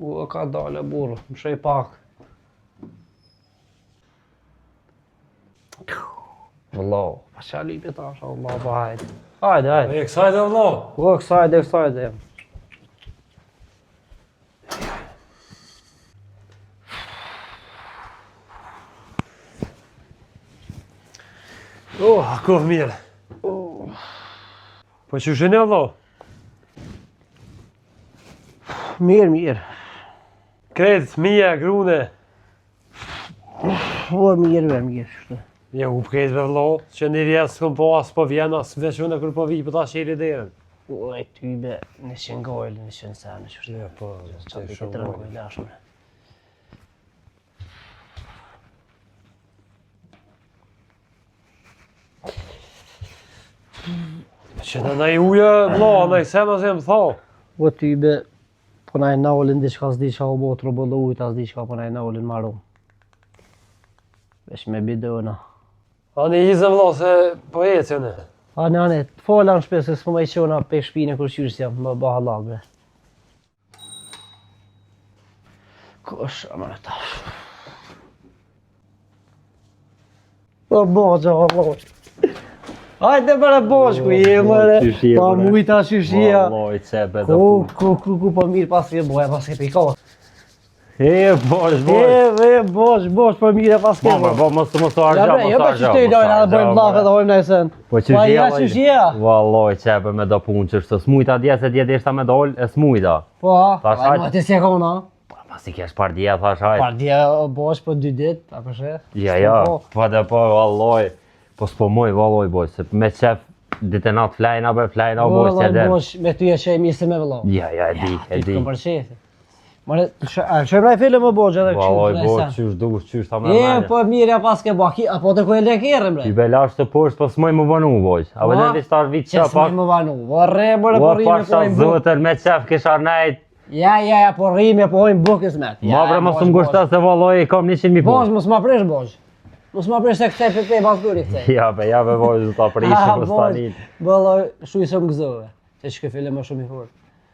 U ka dalë burë, më shej pak. Vëllau, pa qa lipi tash, Allah, pa hajde. Hajde. E kësajde vëllau. O, kësajde. Kohë mirë. Po që shënë vëllau? Mirë. Kretë, mija, grune. O, mirë, shtë. Ja, u pëkejtë vëllau, që një vjetë s'kom po asë po vjen, asë veç unë kërë po vijë, po ta shiri derën. O, e ty be, në qenë gojlë, në qenë sa, në qështë. Ja, po, Qa të këtë rëngoj lashme. Që në nëj ujë, vëllau, nëj sema se më thau. O, ty be, po na e naulin diçka s'di qa u bo të robëllë ujtë, as di qka po na e naulin maru. Vesh me bidona. Ani izë vëllau se po ecë jone. Ane, të fola në shpesë, s'po me i qona pe shpine kur qyrës jam, më ba halal bre. Kosha më në tash. O, boqa, vëlloj. Hajde mëre boqku, je mëre. Pa mujta shyshia. Valloj, cebe dhe punë. Ku po mirë pas ke boja, pas ke pejkot. bosh. Po mirë pas ke boja. Po mos të argja, Jo pa që të i dojnë, edhe bojmë blake dhe hojmë nëjsen. Po Pa ja shyshia. Valloj, cebe me do punë që është smujta dje, se dje ishta me dollë, e smujta. Po, hajde. ma të si e kona. Pas i kesh par dje, thash hajde. Par dje bosh po 2 dit, apo shë? Ja, po dhe po, valloj. Po s'po moj, valloj, boj, se me qef ditë e natë flajna, boj, se edhe. Bosh, me ty e që e mirë se me vëllo. Ja, e di. Ty kom përqefi. Mare, shëmë naj film më bosh edhe kështu. Valloj, bosh, qysh dush, qysh ta me mene. Po mirë, pas ke bo, apo të ku e lekere, bre. I belash të poshtë, po s'moj më vanu, boj. A vëllë e vishtar vitë që s'moj më vanu. Vorre, mërë, po rime, po hojmë buk. Zotër, me qef kishar nejt. Ja, po rime, po hojmë buk ismet. Ma bre, mos të më gushta se valloj, i kam 100.000 punë. Bosh, mos ma prish, bosh. Mos ma prish se këtej për bazguri këtej. Ja, boj, du ta prishë për stanin. Valloj, shu i së më gëzove. Se që ke film më shumë i fort.